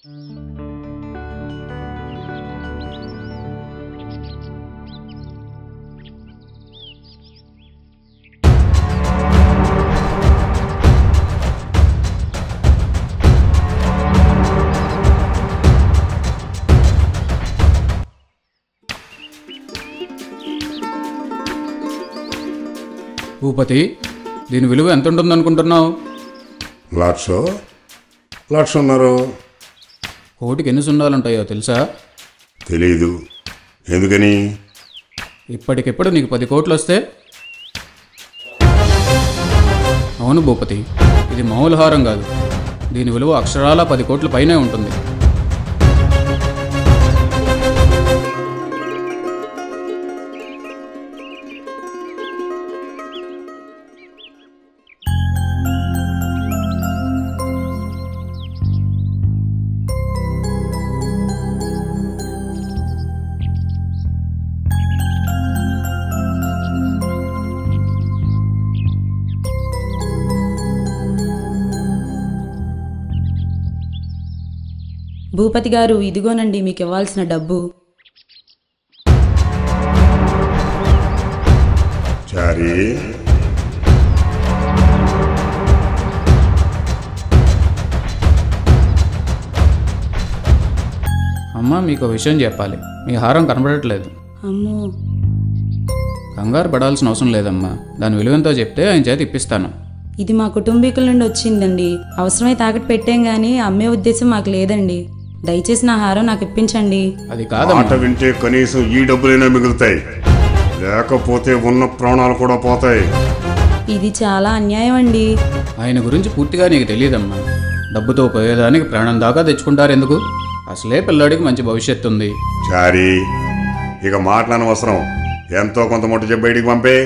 భూపతి, దీని విలువ ఎంత ఉంటుందనుకుంటున్నావు? 1,00,000 కోటికి ఎన్ని సున్నాలుంటాయో తెలుసా? తెలీదు. ఎందుకని? ఇప్పటికిప్పుడు నీకు 10 కోట్లు వస్తే? అవును భూపతి, ఇది మామూలు హారం కాదు. దీని విలువ అక్షరాల 10 కోట్ల పైనే ఉంటుంది. భూపతి గారు, ఇదిగోనండి మీకు ఇవ్వాల్సిన డబ్బు. చారి, అమ్మ, మీకు విషయం చెప్పాలి. మీ హారం కనబడట్లేదు. అమ్మో, కంగారు పడాల్సిన అవసరం లేదమ్మా. దాని విలువెంతో చెప్తే ఆయన చేతి ఇప్పిస్తాను. ఇది మా కుటుంబీకుల నుండి వచ్చిందండి. అవసరమై తాకట్టు పెట్టాం కానీ అమ్మే ఉద్దేశం మాకు లేదండి. దయచేసి నా హారం నాకు ఇప్పించండి. అది కాదమ్మా. మాట వింటే కనీసం ఈ డబ్బులైనా మిగులుతాయి, లేకపోతే ఉన్న ప్రాణాలు కూడా పోతాయి. ఇది చాలా అన్యాయం అండి. ఆయన గురించి పూర్తిగా నీకు తెలియదమ్మా. డబ్బుతో పోయేదానికి ప్రాణం దాకా తెచ్చుకుంటారు ఎందుకు? అసలే పిల్లాడికి మంచి భవిష్యత్తు ఉంది. చారి, ఇక మాట్లాడనవసరం. ఎంతో కొంత మొట్ట చెప్పి బయటికి పంపే.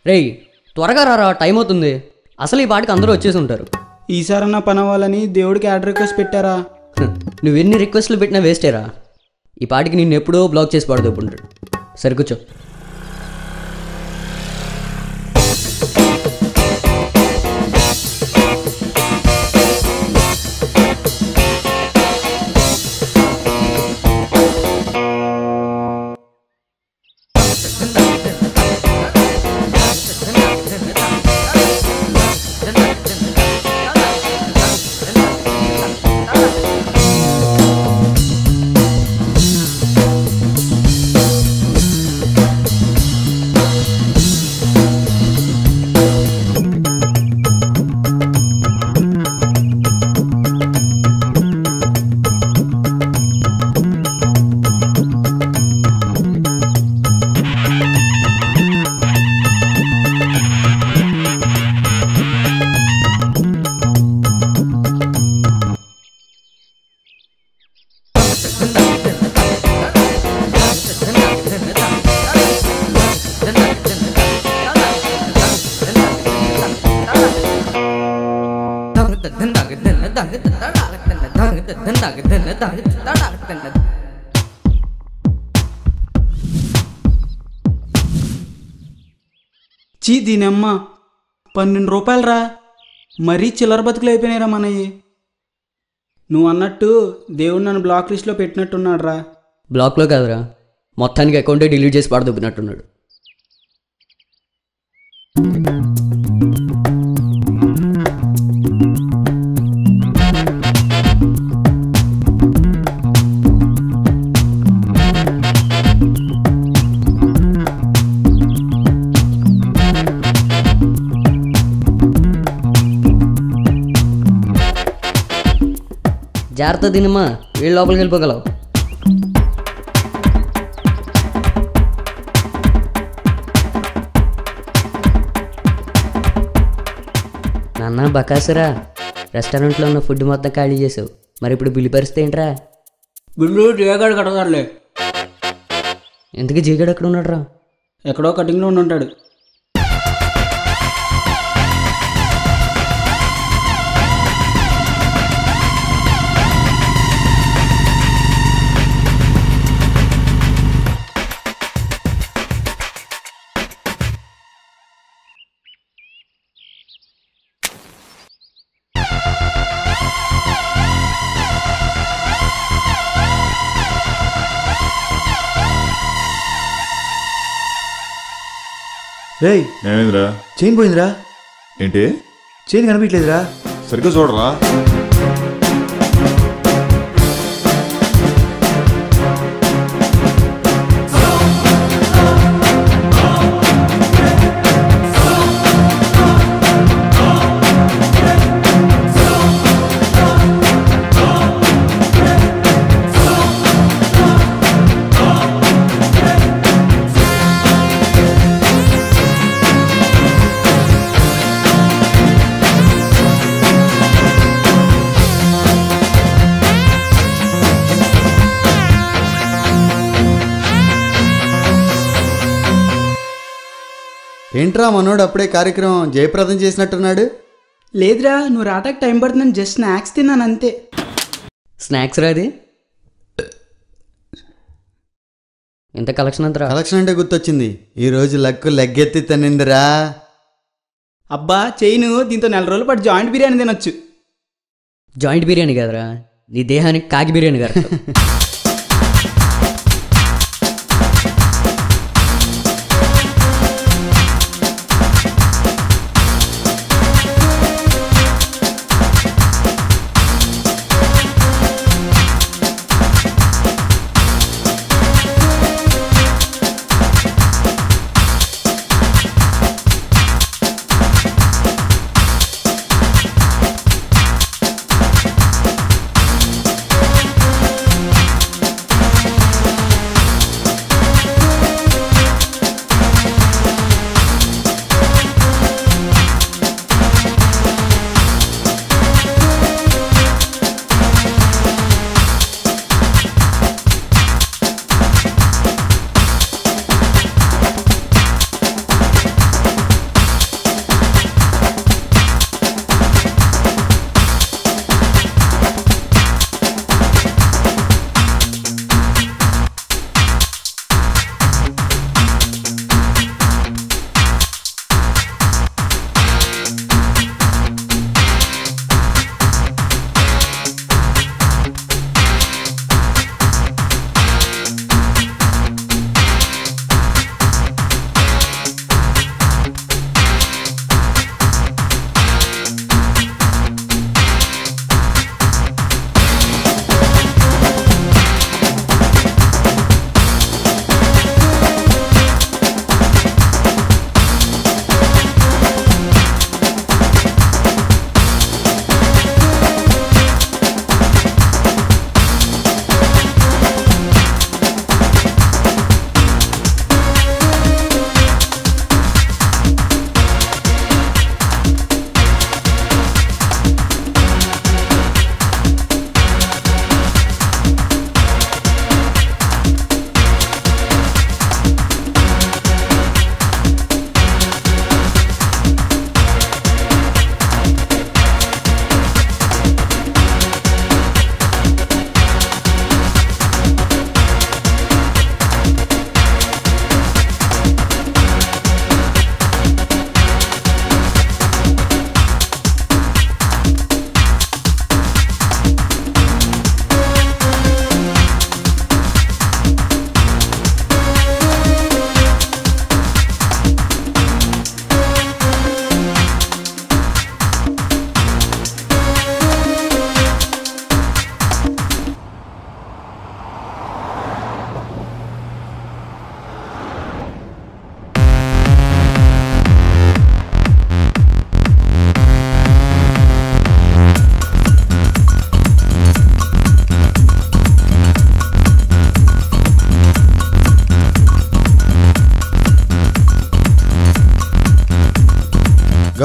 రేయ్, త్వరగా రారా, టైం అవుతుంది. అసలు ఈ పాటికి అందరూ వచ్చేసి ఉంటారు. ఈసారన్నా పని అవ్వాలని దేవుడికి యాడ్ రిక్వెస్ట్ పెట్టారా? నువ్వు ఎన్ని రిక్వెస్ట్లు పెట్టినా వేస్టేరా. ఈ పాటికి నిన్ను ఎప్పుడో బ్లాక్ చేసి పడదు. ఇప్పుడు సరే కూర్చో. చీ దీనమ్మ 12 రూపాయలు రా, మరీ చిల్లర బతుకులు అయిపోయినాయిరా మనయ్యి. నువ్వు అన్నట్టు దేవుడు నన్ను బ్లాక్ లిస్ట్లో పెట్టినట్టున్నాడు రా. బ్లాక్లో కాదురా, మొత్తానికి అకౌంటే డిలీట్ చేసి పడదొబ్బినట్టున్నాడు. జాగ్రత్త తినమ్మా, వీళ్ళు లోపలికి వెళ్ళిపోగలవు. నాన్న బకాసురా, రెస్టారెంట్లో ఉన్న ఫుడ్ మొత్తం ఖాళీ చేసావు, మరి ఇప్పుడు బిల్లు పరిస్థితి ఏంట్రా? బిల్లు జయగాడు కడతాడులే. ఎందుకు జీగాడు ఎక్కడ ఉన్నాడు రా? ఎక్కడో కటింగ్లో ఉండి ఉంటాడు. రేయ్, ఏమైందిరా? చైన్ పోయిందిరా. ఏంటి? చైన్ కనిపించలేదురా. సరిగ్గా చూడరా. ఏంట్రా మనోడు అప్పుడే కార్యక్రమం జయప్రదం చేసినట్టున్నాడు? లేదురా, నువ్వు రాటానికి టైం పడుతుందని జస్ట్ స్నాక్స్ తిన్నాను అంతే. స్నాక్స్ రా అది? ఇంత కలెక్షన్ అంతరా? కలెక్షన్ అంటే గుర్తొచ్చింది, ఈరోజు లక్కు లెగ్గెత్తి తనిందిరా. అబ్బా చైను, దీంతో 4 రోజుల పాటు జాయింట్ బిర్యానీ తినొచ్చు. జాయింట్ బిర్యానీ కాదురా, నీ దేహానికి కాకి బిర్యానీ కదా.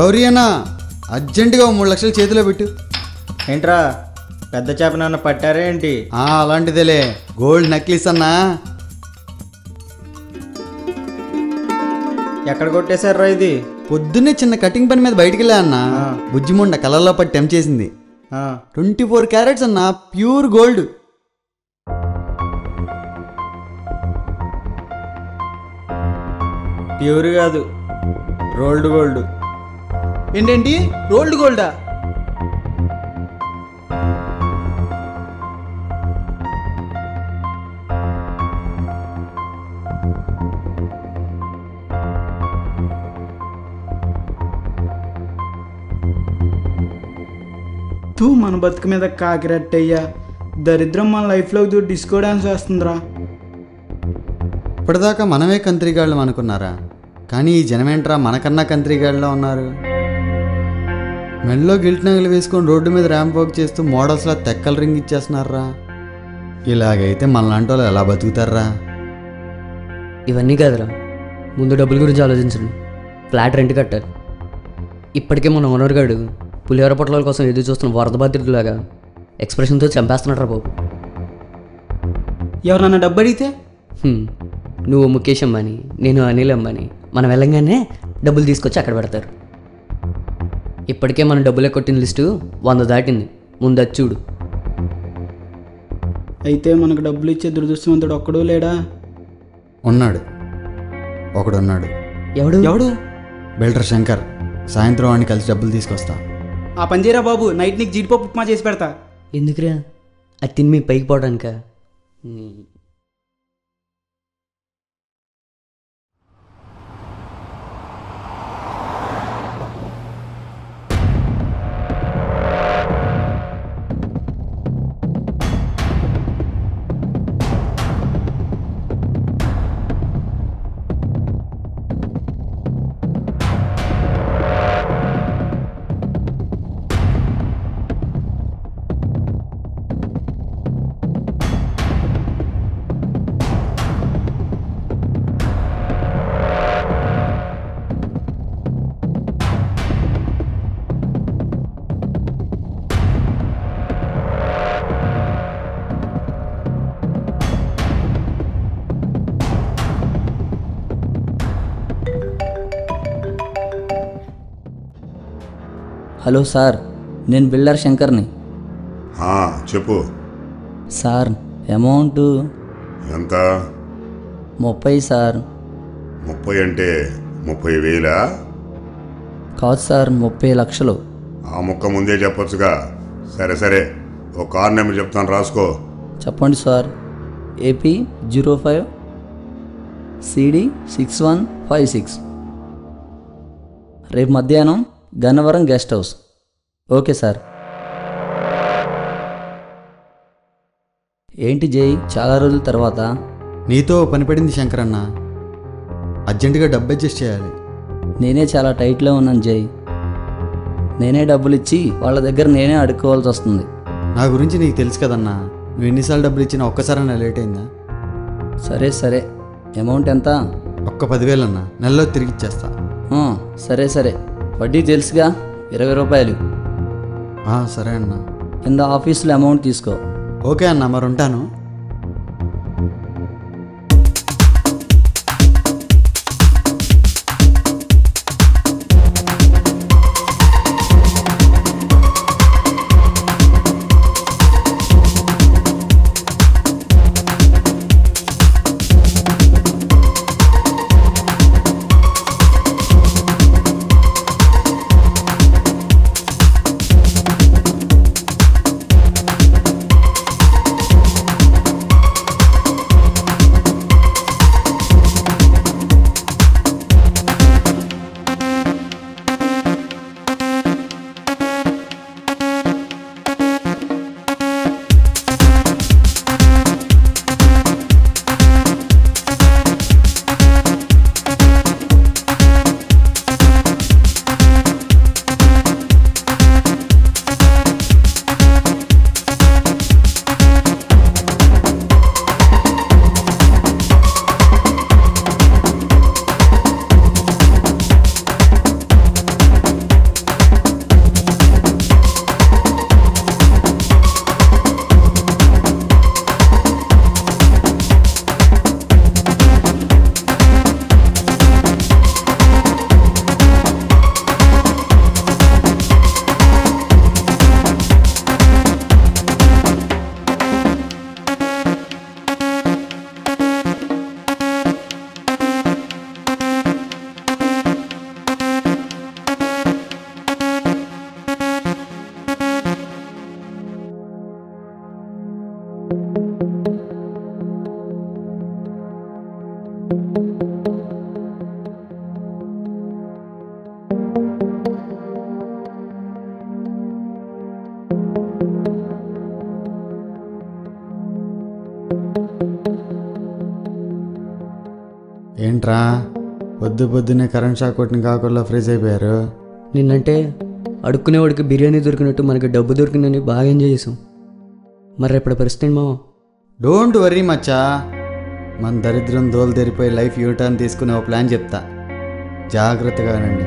గౌరీ అన్న అర్జెంటుగా 3 లక్షలు చేతిలో పెట్టు. ఏంట్రా పెద్ద చేప నాన్న పట్టారా ఏంటి? అలాంటిదేలే, గోల్డ్ నెక్లెస్ అన్నా. ఎక్కడ కొట్టేశారా ఇది? పొద్దున్నే చిన్న కటింగ్ పని మీద బయటికి వెళ్ళా అన్న. బుజ్జిముండ కలర్లో పట్టి టెంప్ చేసింది. 24 క్యారెట్స్ అన్న, ప్యూర్ గోల్డ్. ప్యూర్ కాదు, రోల్డ్ గోల్డ్. ఏంటేంటి రోల్డ్ గోల్డా? మన బతుకు మీద కాకిరెట్టయ్యా, దరిద్రం మన లైఫ్లో డిస్కో డాన్స్ వేస్తుందిరా. ఇప్పటిదాకా మనమే కంత్రిగాళ్ళం అనుకున్నారా? కానీ ఈ జనమేంట్రా మనకన్నా కంత్రిగాళ్ళలో ఉన్నారు. మెల్లో గిల్ట్ నగలు వేసుకొని రోడ్డు మీద ర్యాంప్ వాక్ చేస్తూ మోడల్స్లా తెక్కల రింగ్ ఇచ్చేస్తున్నారా. ఇలాగైతే మనలాంటి వాళ్ళు ఎలా బతుకుతారా? ఇవన్నీ కాదురా, ముందు డబ్బుల గురించి ఆలోచించండి. ఫ్లాట్ రెంట్ కట్టాలి. ఇప్పటికే మన ఓనర్ గాడు పులిహోర పొట్లాల కోసం ఎదురు చూస్తున్న వరద బాధితులాగా ఎక్స్ప్రెషన్తో చంపేస్తున్నాడు రా బాబు. ఎవరన్నా డబ్బు అడిగితే నువ్వు ముఖేష్ అంబానీ, నేను అనిల్ అంబానీ, మనం వెళ్ళంగానే డబ్బులు తీసుకొచ్చి అక్కడ పెడతారు. ఇప్పటికే మనం డబ్బులే కొట్టిన లిస్టు 100 దాటింది. ముందు అది చూడు. అయితే మనకు డబ్బులు ఇచ్చే దురదృష్టవంతుడు ఒక్కడూ లేడా? ఉన్నాడు, ఒకడున్నాడు. ఎవడు? బిల్డర్ శంకర్. సాయంత్రం వాడిని కలిసి డబ్బులు తీసుకొస్తా. ఆ పంజీరా బాబు, నైట్ నీకు జీడిపప్పు ఉప్మా చేసి పెడతా. ఎందుకురా? అది తిని మీ పైకి పోవడానికా? హలో సార్, నేను బిల్డర్ శంకర్ని. చెప్పు సార్, అమౌంట్ ఎంత? 30 సార్. 30 అంటే 30,000? కాదు సార్, 30 లక్షలు. ఆ ముక్క ముందే చెప్పొచ్చుగా. సరే సరే, ఒక కార్ నెంబర్ చెప్తాను, రాసుకో. చెప్పండి సార్. AP 05 CD 6156. రేపు మధ్యాహ్నం Gannavaram guest house. Okay sir. ఏంటి జై, చాలా రోజుల తర్వాత? నీతో పని పడింది శంకరన్న. అర్జెంటుగా డబ్బు అడ్జస్ట్ చేయాలి. నేనే చాలా టైట్లో ఉన్నాను జై. నేనే డబ్బులు ఇచ్చి వాళ్ళ దగ్గర నేనే అడుక్కోవాల్సి వస్తుంది. నా గురించి నీకు తెలుసు కదన్నా. నువ్వు ఎన్నిసార్లు డబ్బులు ఇచ్చినా ఒక్కసారైనా లేట్ అయిందా? సరే సరే, అమౌంట్ ఎంత? ఒక్క 10,000 అన్నా, నెలలో తిరిగి ఇచ్చేస్తా. సరే సరే, వడ్డీ తెలుసుగా, 20 రూపాయలు. సరే అన్నా. కింద ఆఫీసులో అమౌంట్ తీసుకో. ఓకే అన్నా, మరి ఉంటాను. ఏంట్రా పొద్దున్నే కరెంట్ షాక్ కొట్టిన కాకుండా ఫ్రీజ్ అయిపోయారు. నిన్నంటే అడుక్కునేవాడికి బిర్యానీ దొరికినట్టు మనకి డబ్బు దొరికిందని బాగా ఎంజాయ్ చేసాం. మరి రేపటి పరిస్థితి ఏంటి మావా? డోంట్ వర్రీ మచ్చా, మన దరిద్రం దోలు తెరిపోయి లైఫ్ యూటర్న్ తీసుకునే ఒక ప్లాన్ చెప్తా, జాగ్రత్తగా వినండి.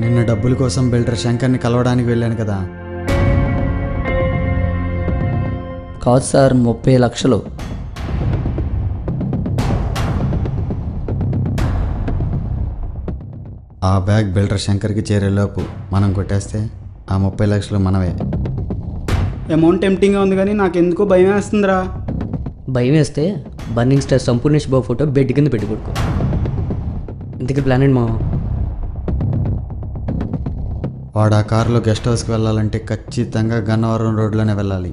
నిన్న డబ్బుల కోసం బిల్డర్ శంకర్ని కలవడానికి వెళ్ళాను కదా. కాదు సార్, 30 లక్షలు. ఆ బ్యాగ్ బిల్డర్ శంకర్కి చేరేలోపు మనం కొట్టేస్తే ఆ 30 లక్షలు మనవే. అమౌంట్ టెంప్టింగ్గా ఉంది కానీ నాకు ఎందుకో భయం వేస్తుందిరా. భయం వేస్తే burning star Sampoornesh Babu photo bed కింద పెట్టి పడుకో. ఇంతకీ ప్లాన్ ఏంటి మావా? వాడు ఆ కారులో గెస్ట్ హౌస్కి వెళ్ళాలంటే ఖచ్చితంగా గన్నవరం రోడ్లోనే వెళ్ళాలి.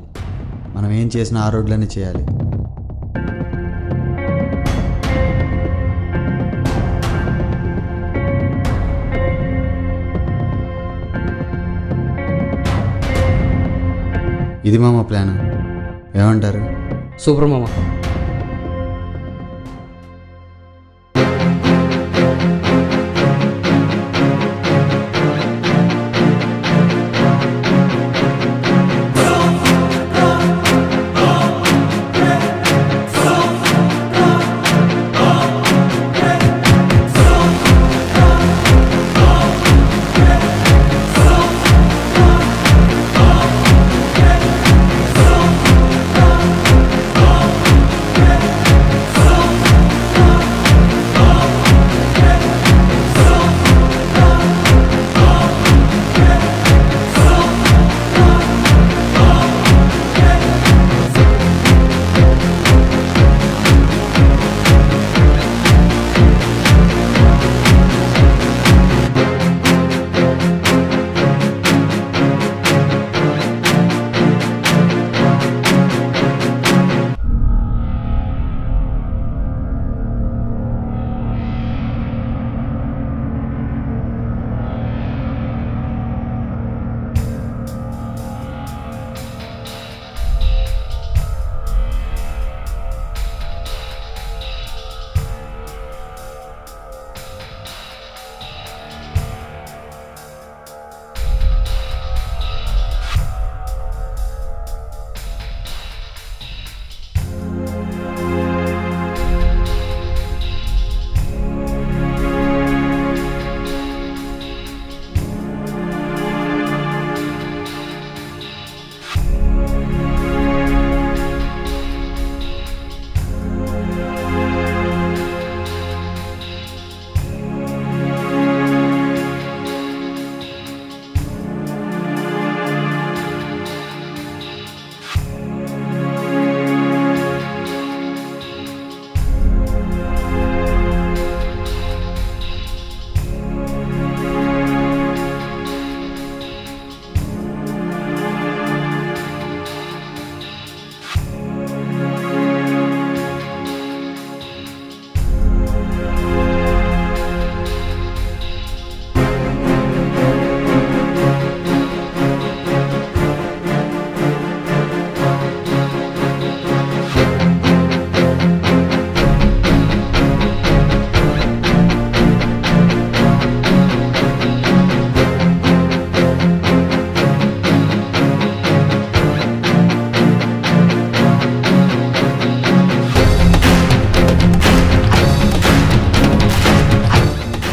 మనం ఏం చేసినా ఆ రోడ్లోనే చేయాలి. ఇది మామ ప్లాన్, ఏమంటారు? సూపర్ మామ.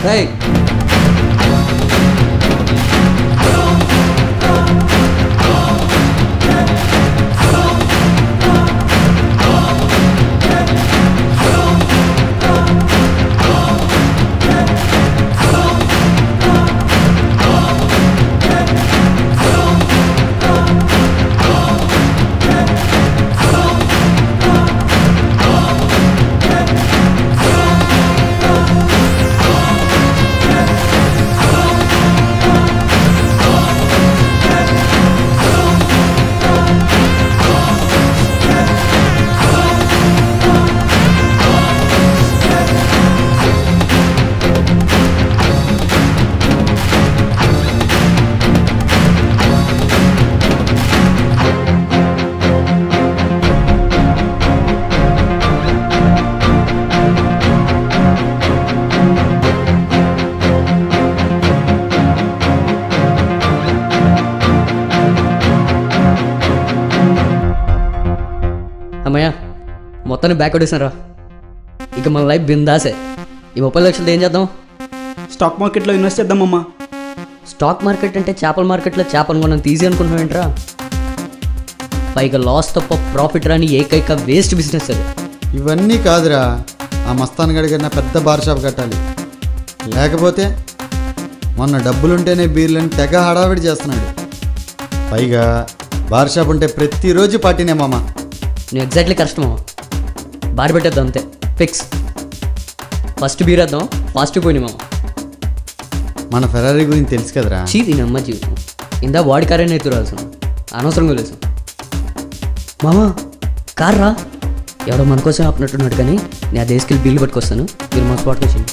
Hey! మొత్తాన్ని బ్యాక్ కొట్టేసారా. ఇక మన లైఫ్ బిందాసే. ఈ 30 లక్షలతో ఏం చేద్దాం? స్టాక్ మార్కెట్లో ఇన్వెస్ట్ చేద్దామమ్మా. స్టాక్ మార్కెట్ అంటే చేపల మార్కెట్లో చేపను మనం తీసి అనుకుంటున్నాం ఏంట్రా? పైగా లాస్ తప్ప ప్రాఫిట్ రాని ఏకైక వేస్ట్ బిజినెస్ అది. ఇవన్నీ కాదురా, ఆ మస్తాన్ గడి కన్నా పెద్ద బార్ షాప్ కట్టాలి. లేకపోతే మొన్న డబ్బులుంటేనే బీర్లని తెగ హడావిడి చేస్తున్నాడు. పైగా బార్ షాప్ ఉంటే ప్రతిరోజు పార్టీనే మామ. నువ్వు ఎగ్జాక్ట్లీ కష్టమా. బార్ పెట్టేద్దాం అంతే, ఫిక్స్. ఫస్ట్ బీర్ వేద్దాం, ఫాస్ట్ పోయినాయి మామ. మన ఫెరారీ గురించి తెలుసు కదరా. చీ దీని అమ్మ జీవితం. ఇందా వాడి కారైనా ఎత్తురాల్సిన అనవసరంగా లేదు మామా. కార్ రా, ఎవడో మన కోసం ఆపినట్టున్నాడు. కానీ నేను ఆ దేశకెళ్ళి బిల్లు పట్టుకొస్తాను, మీరు మా స్పాట్కి వచ్చింది.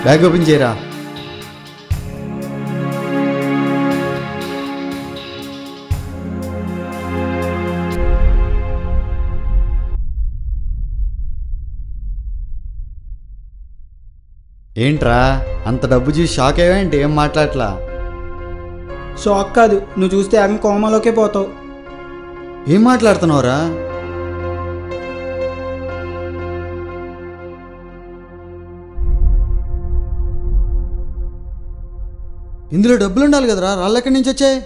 బ్యాగ్ ఓపెన్ చేయరా. ఏంట్రా అంత డబ్బు చూసి షాక్ అయ్యావేంటి? ఏం మాట్లాడట్లా? షాక్ కాదు, నువ్వు చూస్తే ఏకంగా కోమాలోకే పోతావు. ఏం మాట్లాడుతున్నావురా? ఇందులో డబ్బులు ఉండాలి కదరా, రాళ్ళు ఎక్కడి నుంచి వచ్చాయి?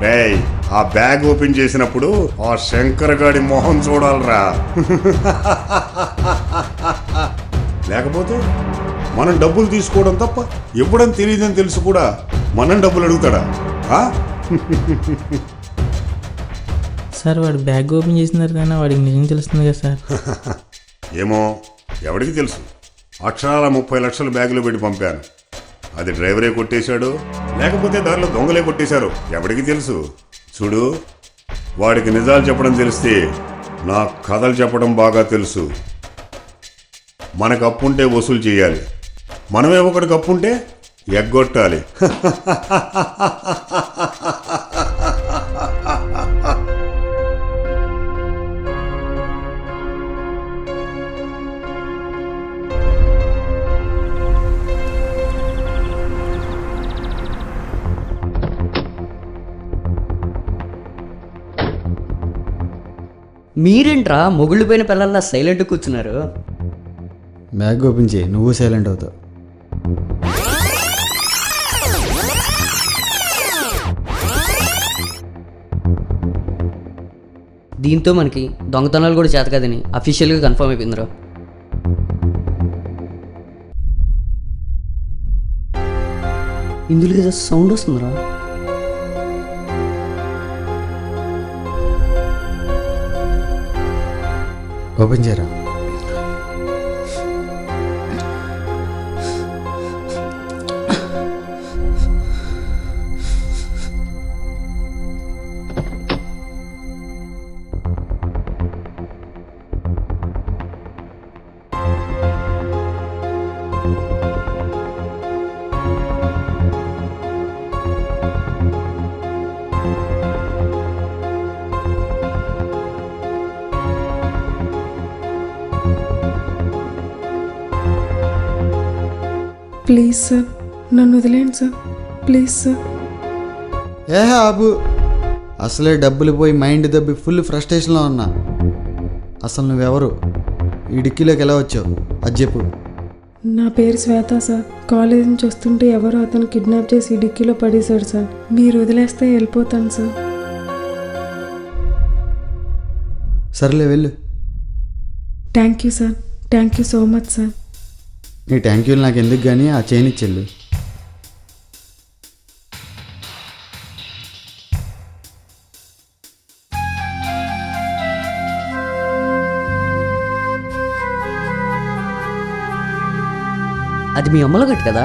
రేయ్, ఆ బ్యాగ్ ఓపెన్ చేసినప్పుడు ఆ శంకర్ గాడి మొహం చూడాలరా. లేకపోతే మనం డబ్బులు తీసుకోవడం తప్ప ఎప్పుడని తెలియదని తెలుసు కూడా మనం డబ్బులు అడుగుతాడా? సార్ వాడు బ్యాగ్ ఓపెన్ చేసినారు కానీ వాడికి నిజం తెలుస్తుంది కదా సార్. ఏమో, ఎవడికి తెలుసు. అక్షరాల 30 లక్షలు బ్యాగులో పెట్టి పంపాను. అది డ్రైవరే కొట్టేశాడు, లేకపోతే దారిలో దొంగలే కొట్టేశారు, ఎవడికి తెలుసు. చూడు, వాడికి నిజాలు చెప్పడం తెలిస్తే నా కథలు చెప్పడం బాగా తెలుసు. మనకు అప్పుంటే వసూలు చేయాలి, మనమే ఒకటికి అప్పుంటే ఎగ్గొట్టాలి. మీరేంట్రా మొగుళ్ళు పోయిన పిల్లల్లా సైలెంట్గా కూర్చున్నారు? బ్యాగ్ ఓపెన్ చేయి, నువ్వు సైలెంట్ అవుతావు. దీంతో మనకి దొంగతనాలు కూడా చేత కదని అఫీషియల్గా కన్ఫర్మ్ అయిపోయిందిరా. ఇందులో ఏదో సౌండ్ వస్తుందిరా. ఓపెన్ చేయరా. ప్లీజ్ సార్, నన్ను వదిలేండి సార్, ప్లీజ్ సార్. ఆబు, అసలే డబ్బులు పోయి మైండ్ దబ్బి ఫుల్ ఫ్రస్ట్రేషన్లో ఉన్నా. అసలు నువ్వెవరు? ఈ డిక్కీలోకి ఎలా వచ్చావు అది చెప్పు. నా పేరు శ్వేత సార్. కాలేజ్ నుంచి వస్తుంటే ఎవరో అతను కిడ్నాప్ చేసి డిక్కీలో పడేశాడు సార్. మీరు వదిలేస్తే వెళ్ళిపోతాను సార్. సర్లే వెళ్ళు. Thank you sir, thank you so much sir. నీ థ్యాంక్ యూ నాకు ఎందుకు కానీ ఆ చైన్ ఇచ్చెళ్ళు. అది మీ అమ్మలో గట్టు కదా?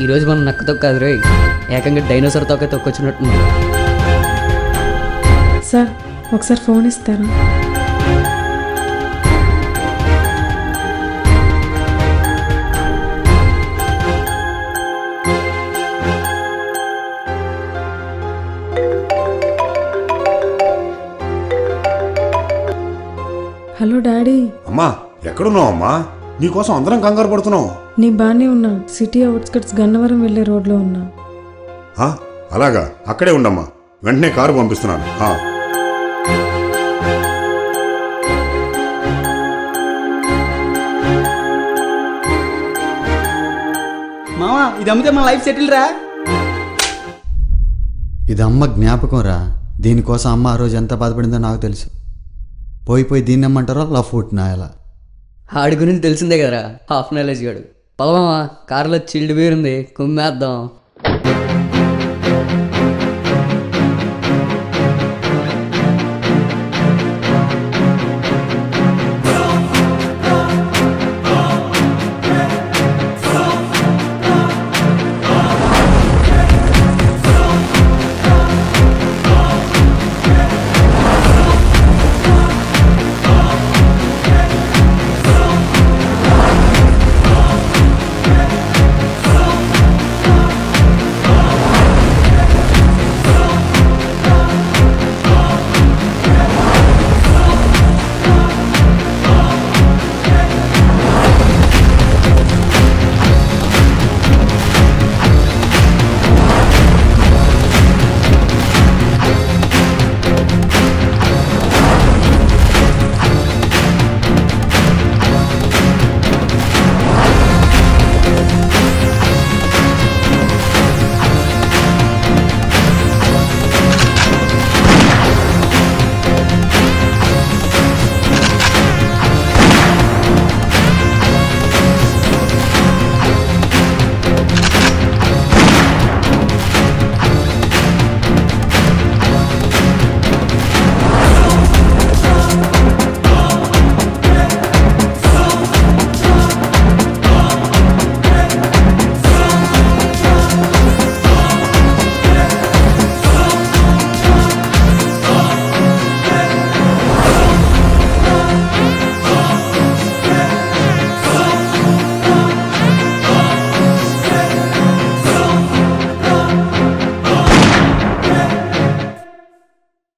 ఈరోజు మనం నక్క తొక్క కాదు రోయ్, ఏకంగా డైనోసార్ తొక్క తొక్కొచ్చినట్టుంది. సార్ ఒకసారి ఫోన్ ఇస్తారా? Hello daddy. అమ్మా ఎక్కడున్నావు అమ్మా? నీకోసం అందరం కంగారు పడుతున్నావు. నీ బాగానే ఉన్నా, సిటీ అవుట్స్కట్స్ గన్నవరం వెళ్ళే రోడ్లో ఉన్నా. అలాగా, అక్కడే ఉండమ్మా, వెంటనే కారు పంపిస్తున్నాను. మావా ఇది అమ్మితే మన లైఫ్ సెటిల్ రా. ఇది అమ్మ జ్ఞాపకం రా. దీనికోసం అమ్మ ఆ రోజు ఎంత బాధపడిందో నాకు తెలుసు. పోయి దీన్ని ఏమంటారో లవ్ ఫుట్ నాయలా. ఆడి గురించి తెలిసిందే కదరా, హాఫ్ నాలెడ్జ్ గాడు. పదమా, కారులో చిల్డ్ బీర్ ఉంది, కుమ్మేద్దాం.